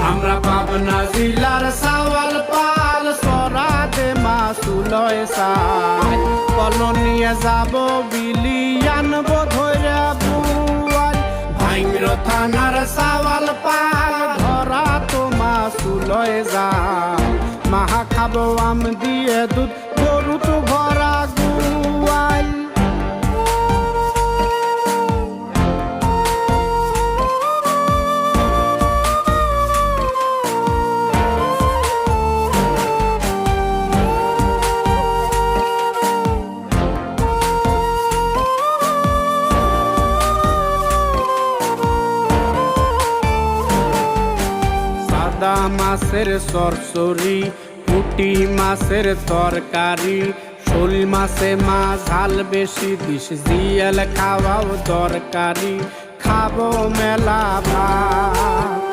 আমরা পাবনা জেলার সাওয়াল পাল সরাতে মাসুলয় সাই কলন নিয়ে যাব বিলি আনবো ধরে বুয়াল ভাইমির থানার সাওয়াল পাল ধরা তো মাসুলয় যায় মাহা খাবো আম দিয়ে দুধ গরু তো ভরা গুয়াল সাদা মাছের সরসরি পুঁটি মাছের তরকারি শোল মাছে মা ঝাল বেশি বিষ জিয়াল খাওয়াও দরকারি খাবো মেলা ভাত